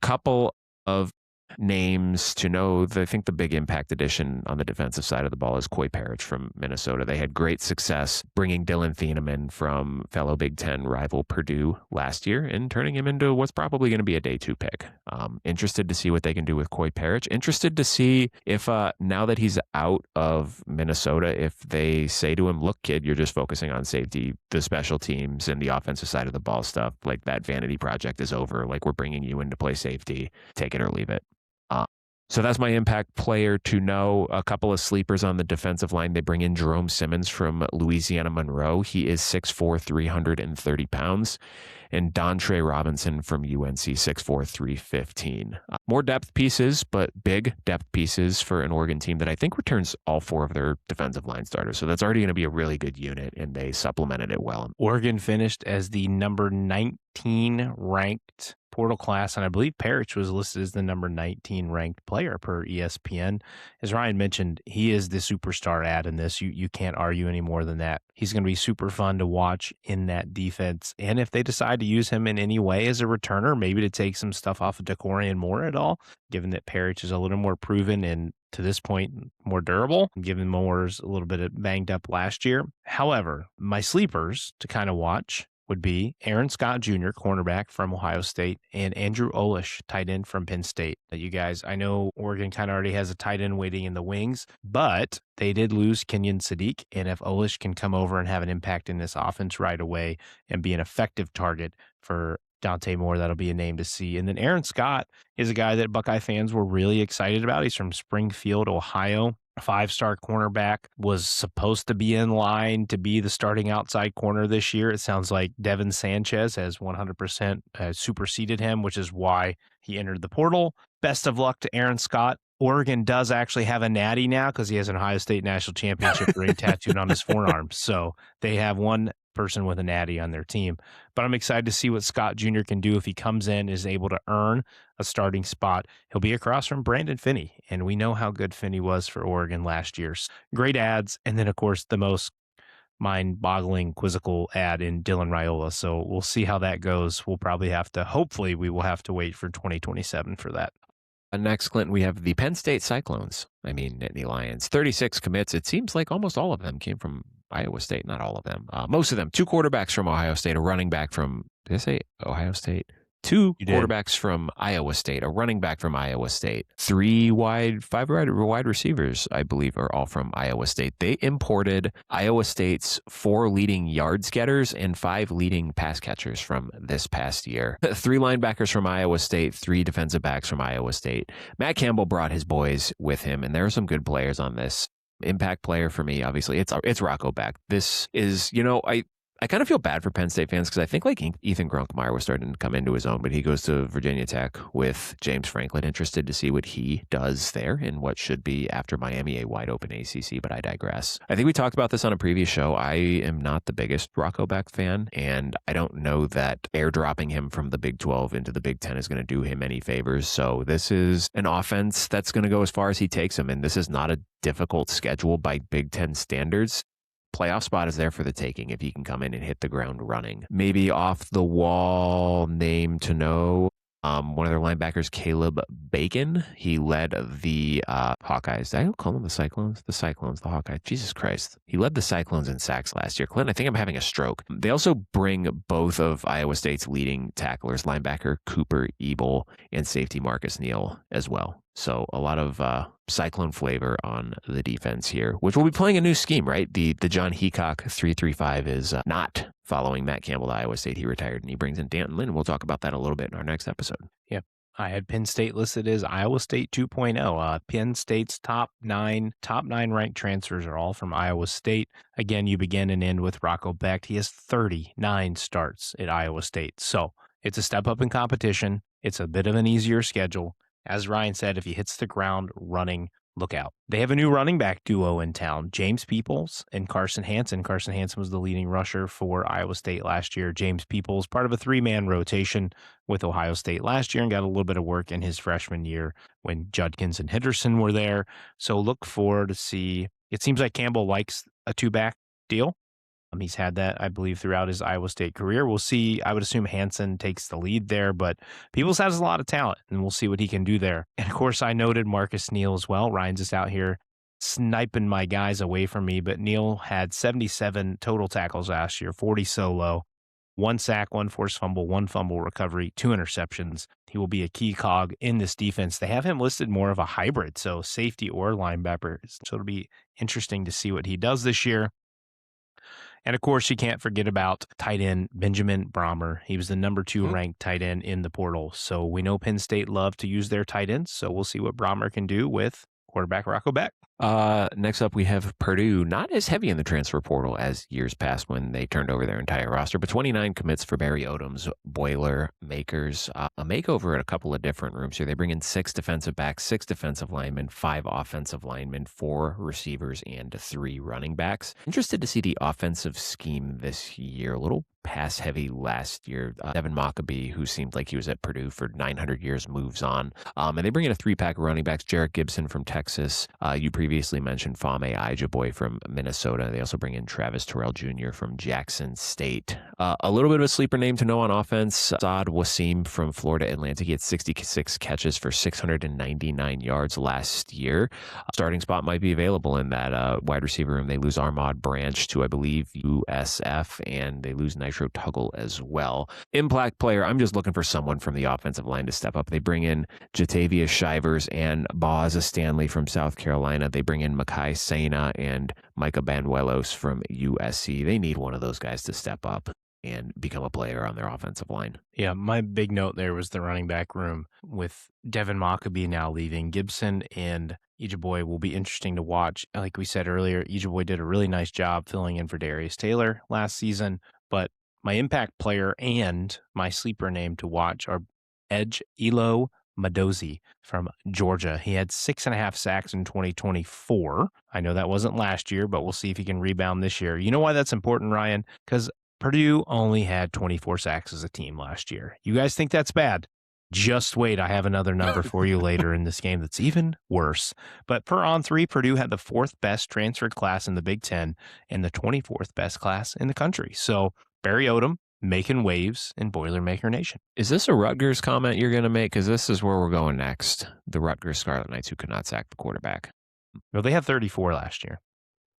Couple of names to know. I think the big impact addition on the defensive side of the ball is Coy Parrish from Minnesota. They had great success bringing Dylan Thieneman from fellow Big Ten rival Purdue last year and turning him into what's probably going to be a day 2 pick. Interested to see what they can do with Coy Parrish. Interested to see if now that he's out of Minnesota, if they say to him, look, kid, you're just focusing on safety, the special teams and the offensive side of the ball stuff. Like that vanity project is over. Like we're bringing you in to play safety. Take it or leave it. So that's my impact player to know. A couple of sleepers on the defensive line. They bring in Jerome Simmons from Louisiana Monroe. He is 6'4", 330 pounds. And Dontre Robinson from UNC, 6'4", 315. More depth pieces, but big depth pieces for an Oregon team that I think returns all 4 of their defensive line starters. So that's already going to be a really good unit, and they supplemented it well. Oregon finished as the number 19 ranked portal class, and I believe Parrish was listed as the number 19 ranked player per ESPN. As Ryan mentioned, he is the superstar ad in this. You can't argue any more than that. He's going to be super fun to watch in that defense, and if they decide to use him in any way as a returner, maybe to take some stuff off of Decorian Moore at all, given that Parrish is a little more proven and to this point more durable, given Moore's a little bit banged up last year. However, my sleepers to kind of watch would be Aaron Scott Jr., cornerback from Ohio State, and Andrew Olish, tight end from Penn State. You guys, I know Oregon kind of already has a tight end waiting in the wings, but they did lose Kenyon Sadiq, and if Olish can come over and have an impact in this offense right away and be an effective target for Dante Moore, that'll be a name to see. And then Aaron Scott is a guy that Buckeye fans were really excited about. He's from Springfield, Ohio. 5-star cornerback, was supposed to be in line to be the starting outside corner this year. It sounds like Devin Sanchez has 100% superseded him, which is why he entered the portal. Best of luck to Aaron Scott. Oregon does actually have a natty now because he has an Ohio State national championship ring tattooed on his forearm. So they have one person with a natty on their team. But I'm excited to see what Scott Jr. can do if he comes in, is able to earn a starting spot. He'll be across from Brandon Finney, and we know how good Finney was for Oregon last year. Great ads, and then, of course, the most mind-boggling, quizzical ad in Dylan Raiola. So we'll see how that goes. Hopefully we will have to wait for 2027 for that. Next, Clinton, we have the Penn State Cyclones. Nittany Lions. 36 commits. It seems like almost all of them came from Iowa State. Not all of them. Most of them. 2 quarterbacks from Ohio State, a running back from, did I say Ohio State? 2 quarterbacks from Iowa State, a running back from Iowa State, 5 wide receivers, I believe, are all from Iowa State. They imported Iowa State's 4 leading yards getters and 5 leading pass catchers from this past year. 3 linebackers from Iowa State, 3 defensive backs from Iowa State. Matt Campbell brought his boys with him, and there are some good players on this. Impact player for me, obviously, it's Rocco Beck. This is, I kind of feel bad for Penn State fans because I think like Ethan Grunkemeyer was starting to come into his own, but he goes to Virginia Tech with James Franklin. Interested to see what he does there in what should be after Miami a wide open ACC, but I digress. I think we talked about this on a previous show. I am not the biggest Rocco Beck fan, and I don't know that airdropping him from the Big 12 into the Big 10 is going to do him any favors. So this is an offense that's going to go as far as he takes him, and this is not a difficult schedule by Big 10 standards. Playoff spot is there for the taking if he can come in and hit the ground running. Maybe off the wall name to know. One of their linebackers, Caleb Bacon, he led the Hawkeyes. Did I call them the Cyclones? The Cyclones, the Hawkeyes. Jesus Christ. He led the Cyclones in sacks last year. Clinton, I think I'm having a stroke. They also bring both of Iowa State's leading tacklers, linebacker Cooper Ebel and safety Marcus Neal as well. So a lot of Cyclone flavor on the defense here, which will be playing a new scheme, right? The John Heacock 3-3-5 is not following Matt Campbell to Iowa State. He retired and he brings in Danton Lynn. We'll talk about that a little bit in our next episode. Yep. I had Penn State listed as Iowa State 2.0. Penn State's top nine ranked transfers are all from Iowa State. Again, you begin and end with Rocco Becht. He has 39 starts at Iowa State. So it's a step up in competition. It's a bit of an easier schedule. As Ryan said, if he hits the ground running, look out. They have a new running back duo in town, James Peoples and Carson Hansen. Carson Hansen was the leading rusher for Iowa State last year. James Peoples, part of a three-man rotation with Ohio State last year and got a little bit of work in his freshman year when Judkins and Henderson were there. So look forward to see. It seems like Campbell likes a two-back deal. He's had that, I believe, throughout his Iowa State career. We'll see. I would assume Hansen takes the lead there, but Peoples has a lot of talent, and we'll see what he can do there. And, of course, I noted Marcus Neal as well. Ryan's just out here sniping my guys away from me, but Neal had 77 total tackles last year, 40 solo, 1 sack, 1 forced fumble, 1 fumble recovery, 2 interceptions. He will be a key cog in this defense. They have him listed more of a hybrid, so safety or linebacker. So it'll be interesting to see what he does this year. And, of course, you can't forget about tight end Benjamin Brahmer. He was the number 2 ranked tight end in the portal. So we know Penn State love to use their tight ends. So we'll see what Brahmer can do with quarterback Rocco Becht. Next up, we have Purdue, not as heavy in the transfer portal as years past when they turned over their entire roster, but 29 commits for Barry Odom's Boiler Makers. A makeover at a couple of different rooms here. They bring in 6 defensive backs, 6 defensive linemen, 5 offensive linemen, 4 receivers, and 3 running backs. Interested to see the offensive scheme this year. A little pass heavy last year. Devin Mockabee, who seemed like he was at Purdue for 900 years, moves on. And they bring in a 3-pack of running backs. Jarrett Gibson from Texas. You previously mentioned Fame Ijaboy from Minnesota. They also bring in Travis Terrell Jr. from Jackson State. A little bit of a sleeper name to know on offense. Saad Wasim from Florida Atlantic. He had 66 catches for 699 yards last year. Starting spot might be available in that wide receiver room. They lose Armand Branch to, I believe, USF, and they lose Nitro Tuggle as well. Impact player, I'm just looking for someone from the offensive line to step up. They bring in Jatavius Shivers and Boz Stanley from South Carolina. They bring in Makai Sena and Micah Banuelos from USC. They need one of those guys to step up and become a player on their offensive line. Yeah, my big note there was the running back room with Devin Mockabee now leaving. Gibson and Ijaboy will be interesting to watch. Like we said earlier, Ijaboy did a really nice job filling in for Darius Taylor last season, but my impact player and my sleeper name to watch are Edge Elo Madozi from Georgia. He had 6.5 sacks in 2024. I know that wasn't last year, but we'll see if he can rebound this year. You know why that's important, Ryan? Because Purdue only had 24 sacks as a team last year. You guys think that's bad? Just wait. I have another number for you later in this game that's even worse. But per On3, Purdue had the 4th best transferred class in the Big Ten and the 24th best class in the country. So Barry Odom making waves in Boilermaker Nation. Is this a Rutgers comment you're going to make? Because this is where we're going next. The Rutgers Scarlet Knights who could not sack the quarterback. Well, they had 34 last year.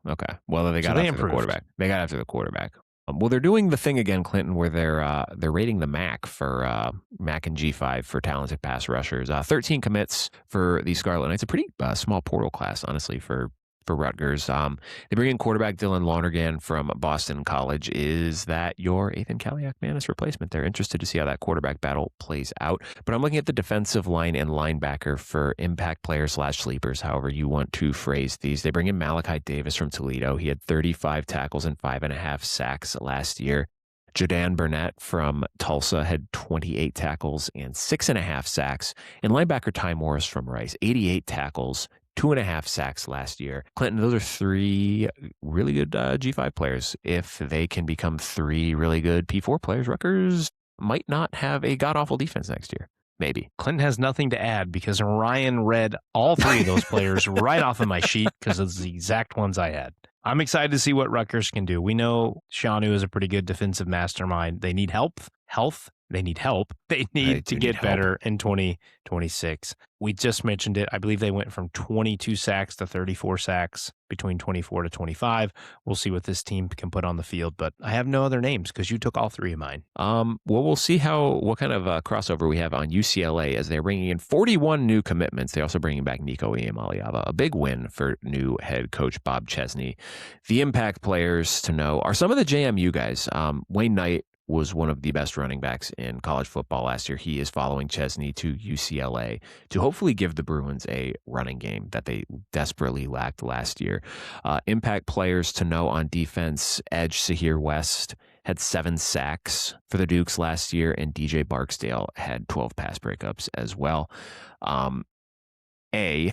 Okay. Well, they got So they after the improved. quarterback. They got after the quarterback. Well, they're doing the thing again, Clinton, where they're rating the MAC for MAC and G5 for talented pass rushers. 13 commits for the Scarlet Knights. A pretty small portal class, honestly, for Rutgers. They bring in quarterback Dylan Lonergan from Boston College. Is that your Ethan Kaliak-Manis replacement? They're interested to see how that quarterback battle plays out. But I'm looking at the defensive line and linebacker for impact players / sleepers, however you want to phrase these. They bring in Malachi Davis from Toledo. He had 35 tackles and 5.5 sacks last year. Jadan Burnett from Tulsa had 28 tackles and 6.5 sacks. And linebacker Ty Morris from Rice, 88 tackles, 2.5 sacks last year. Clinton, those are 3 really good G5 players. If they can become 3 really good P4 players, Rutgers might not have a god-awful defense next year. Maybe. Clinton has nothing to add because Ryan read all 3 of those players right off of my sheet because it's the exact ones I had. I'm excited to see what Rutgers can do. We know Shanu is a pretty good defensive mastermind. They need health, They need help. They They need to do need get help. better in 2026. We just mentioned it. I believe they went from 22 sacks to 34 sacks between 24 to 25. We'll see what this team can put on the field, but I have no other names because you took all three of mine. Well, we'll see what kind of crossover we have on UCLA as they're bringing in 41 new commitments. They're also bringing back Nico Iamaleava, a big win for new head coach Bob Chesney. The impact players to know are some of the JMU guys. Wayne Knight was one of the best running backs in college football last year. He is following Chesney to UCLA to hopefully give the Bruins a running game that they desperately lacked last year. Impact players to know on defense, edge Sahir West had 7 sacks for the Dukes last year, and DJ Barksdale had 12 pass breakups as well. A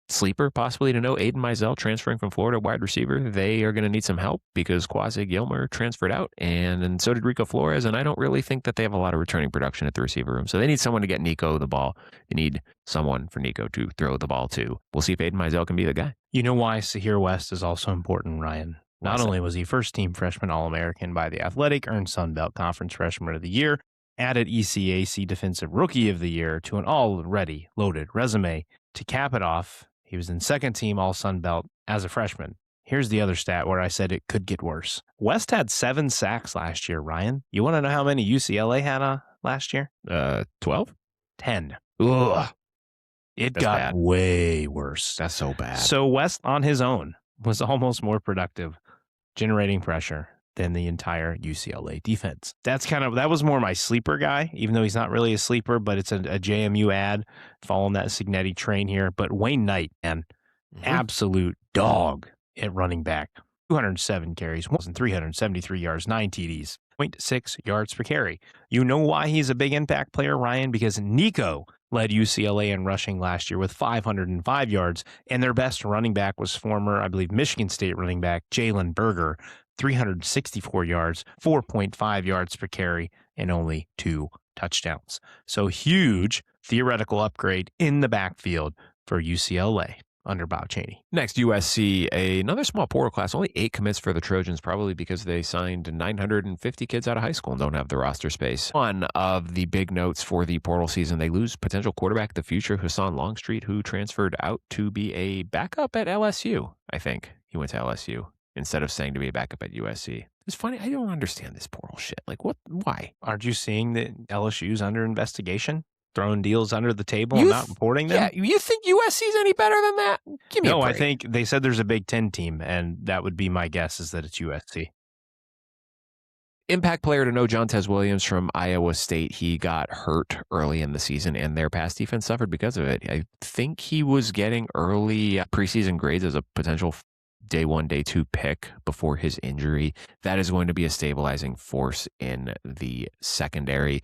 sleeper possibly to know, Aiden Mizell transferring from Florida, wide receiver. They are going to need some help because Quasi Gilmer transferred out, and so did Rico Flores, and I don't really think that they have a lot of returning production at the receiver room. So they need someone to get Nico the ball. They need someone for Nico to throw the ball to. We'll see if Aiden Mizell can be the guy. You know why Sahir West is also important, Ryan? Not only was he first-team freshman All-American by The Athletic, earned Sun Belt Conference Freshman of the Year, added ECAC Defensive Rookie of the Year to an already loaded resume. To cap it off, he was in second-team All-Sun Belt as a freshman. Here's the other stat where I said it could get worse. West had 7 sacks last year, Ryan. You want to know how many UCLA had last year? 12? 10. Ugh. It That's got bad. way worse. That's so bad. So West on his own was almost more productive generating pressure than the entire UCLA defense. That was more my sleeper guy, even though he's not really a sleeper, but it's a JMU ad following that Signetti train here. But Wayne Knight, man, absolute dog at running back. 207 carries, 373 yards, 9 TDs, 0.6 yards per carry. You know why he's a big impact player, Ryan? Because Nico led UCLA in rushing last year with 505 yards, and their best running back was former, I believe, Michigan State running back Jalen Berger, 364 yards, 4.5 yards per carry, and only 2 touchdowns. So huge theoretical upgrade in the backfield for UCLA under Bob Chaney. Next, USC, another small portal class, only 8 commits for the Trojans, probably because they signed 950 kids out of high school and don't have the roster space. One of the big notes for the portal season, they lose potential quarterback of the future, Hassan Longstreet, who transferred out to be a backup at LSU. I think he went to LSU instead of saying to be a backup at USC. It's funny. I don't understand this portal shit. Like, what? Why? Aren't you seeing that LSU's under investigation? Throwing deals under the table and not reporting them? Yeah, you think USC's any better than that? Give me a break. I think they said there's a Big Ten team, and that would be my guess is that it's USC. Impact player to know, Jontez Williams from Iowa State. He got hurt early in the season, and their pass defense suffered because of it. I think he was getting early preseason grades as a potential day 1, day 2 pick before his injury. That is going to be a stabilizing force in the secondary.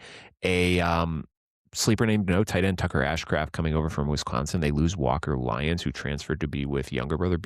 Sleeper named tight end Tucker Ashcraft coming over from Wisconsin. They lose Walker Lyons, who transferred to be with younger brother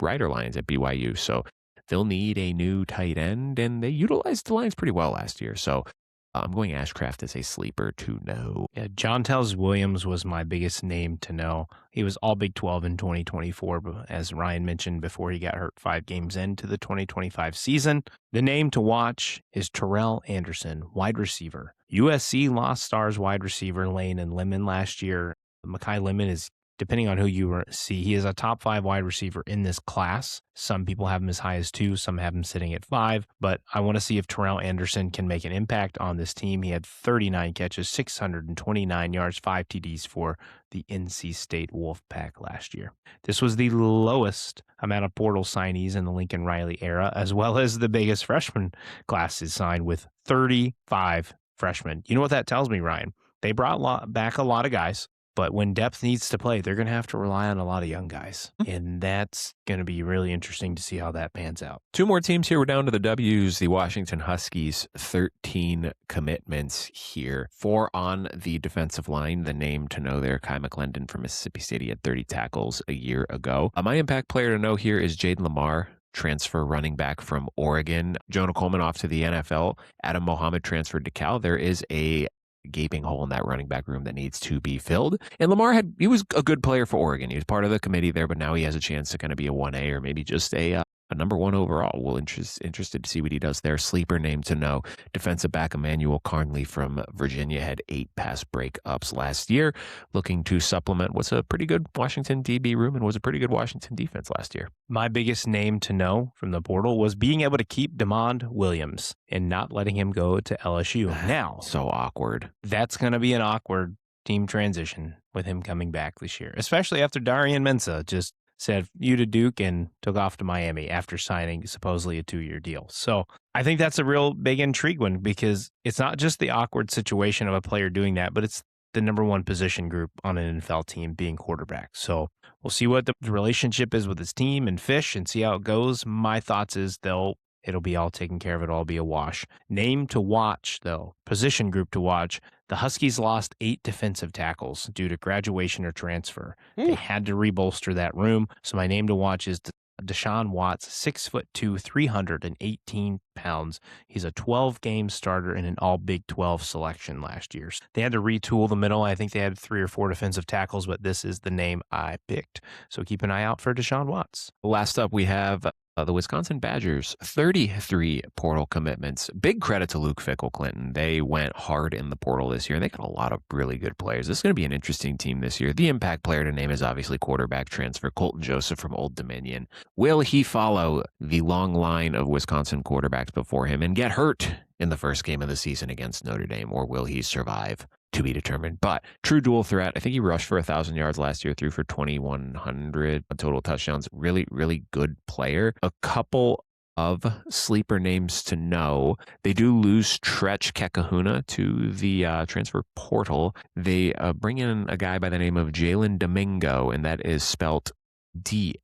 Ryder Lyons at BYU. So they'll need a new tight end, and they utilized the Lions pretty well last year. So I'm going Ashcraft as a sleeper to know. Yeah, Jontez Williams was my biggest name to know. He was all Big 12 in 2024, but as Ryan mentioned before, he got hurt 5 games into the 2025 season. The name to watch is Terrell Anderson, wide receiver. USC lost stars wide receiver Lane and Lemon last year. Mekhi Lemon is, depending on who you see, he is a top 5 wide receiver in this class. Some people have him as high as 2, some have him sitting at 5, but I want to see if Terrell Anderson can make an impact on this team. He had 39 catches, 629 yards, 5 TDs for the NC State Wolfpack last year. This was the lowest amount of portal signees in the Lincoln Riley era, as well as the biggest freshman classes signed with 35 freshmen. You know what that tells me, Ryan? They brought back a lot of guys. But when depth needs to play, they're going to have to rely on a lot of young guys. And that's going to be really interesting to see how that pans out. 2 more teams here. We're down to the W's. The Washington Huskies, 13 commitments here. 4 on the defensive line. The name to know there, Kai McClendon from Mississippi State. He had 30 tackles a year ago. My impact player to know here is Jaden Lamar, transfer running back from Oregon. Jonah Coleman off to the NFL. Adam Mohammed transferred to Cal. There is a gaping hole in that running back room that needs to be filled. And Lamar he was a good player for Oregon. He was part of the committee there, but now he has a chance to kind of be a 1A or maybe just a a number one overall. We'll interested to see what he does there. Sleeper name to know: defensive back Emmanuel Carnley from Virginia had 8 pass breakups last year, looking to supplement what's a pretty good Washington DB room and was a pretty good Washington defense last year. My biggest name to know from the portal was being able to keep DeMond Williams and not letting him go to LSU. Now, So awkward. that's going to be an awkward team transition with him coming back this year, especially after Darian Mensah just said you to Duke and took off to Miami after signing supposedly a 2-year deal. So I think that's a real big intrigue one, because it's not just the awkward situation of a player doing that, but it's the number one position group on an NFL team being quarterback. So we'll see what the relationship is with his team and Fish and see how it goes. My thoughts is it'll be all taken care of. It'll all be a wash. Name to watch, though, position group to watch. The Huskies lost 8 defensive tackles due to graduation or transfer. They had to rebolster that room. So my name to watch is Deshaun Watts, 6'2", 318 pounds. He's a 12-game starter in an all Big 12 selection last year. They had to retool the middle. I think they had 3 or 4 defensive tackles, but this is the name I picked. So keep an eye out for Deshaun Watts. Last up, we have the Wisconsin Badgers, 33 portal commitments. Big credit to Luke Fickle-Clinton. They went hard in the portal this year, and they got a lot of really good players. This is going to be an interesting team this year. The impact player to name is obviously quarterback transfer Colton Joseph from Old Dominion. Will he follow the long line of Wisconsin quarterbacks before him and get hurt in the first game of the season against Notre Dame, or will he survive? To be determined. But true dual threat. I think he rushed for 1,000 yards last year, threw for 2,100 total touchdowns. Really, really good player. A couple of sleeper names to know. They do lose Tretch Kekahuna to the transfer portal. They bring in a guy by the name of Jalen Domingo, and that is spelt Domingeaux.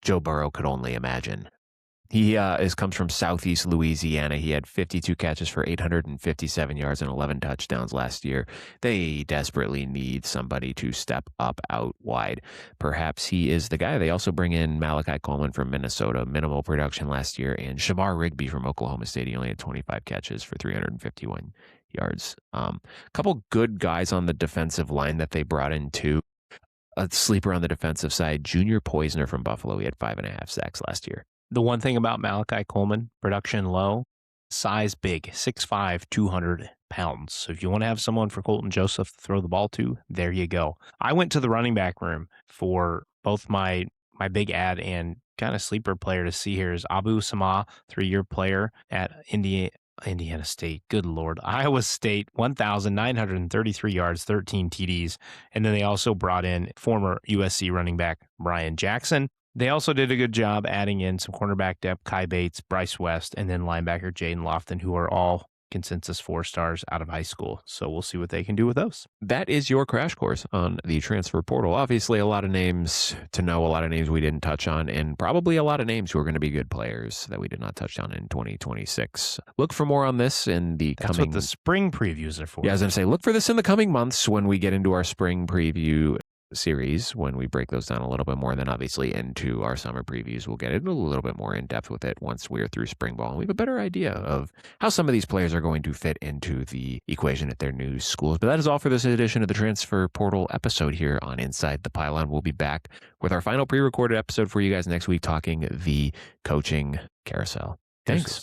Joe Burrow could only imagine. He comes from Southeast Louisiana. He had 52 catches for 857 yards and 11 touchdowns last year. They desperately need somebody to step up out wide. Perhaps he is the guy. They also bring in Malachi Coleman from Minnesota, minimal production last year, and Shamar Rigby from Oklahoma State. He only had 25 catches for 351 yards. Couple good guys on the defensive line that they brought in too. A sleeper on the defensive side, Junior Poisner from Buffalo. He had 5.5 sacks last year. The one thing about Malachi Coleman, production low, size big, 6'5", 200 pounds. So if you want to have someone for Colton Joseph to throw the ball to, there you go. I went to the running back room for both my big ad and kind of sleeper player to see here is Abu Sama, 3-year player at Indiana State. Good Lord. Iowa State, 1,933 yards, 13 TDs. And then they also brought in former USC running back Brian Jackson. They also did a good job adding in some cornerback depth, Kai Bates, Bryce West, and then linebacker Jaden Lofton, who are all consensus 4 stars out of high school. So we'll see what they can do with those. That is your crash course on the transfer portal. Obviously, a lot of names to know, a lot of names we didn't touch on, and probably a lot of names who are going to be good players that we did not touch on in 2026. Look for more on this in the That's coming... what the spring previews are for. Yeah, I was going to say, look for this in the coming months when we get into our spring preview series, when we break those down a little bit more. Then obviously into our summer previews, we'll get a little bit more in depth with it once we're through spring ball and we have a better idea of how some of these players are going to fit into the equation at their new schools. But that is all for this edition of the Transfer Portal episode here on Inside the Pylon. We'll be back with our final pre-recorded episode for you guys next week, talking the coaching carousel. Thanks.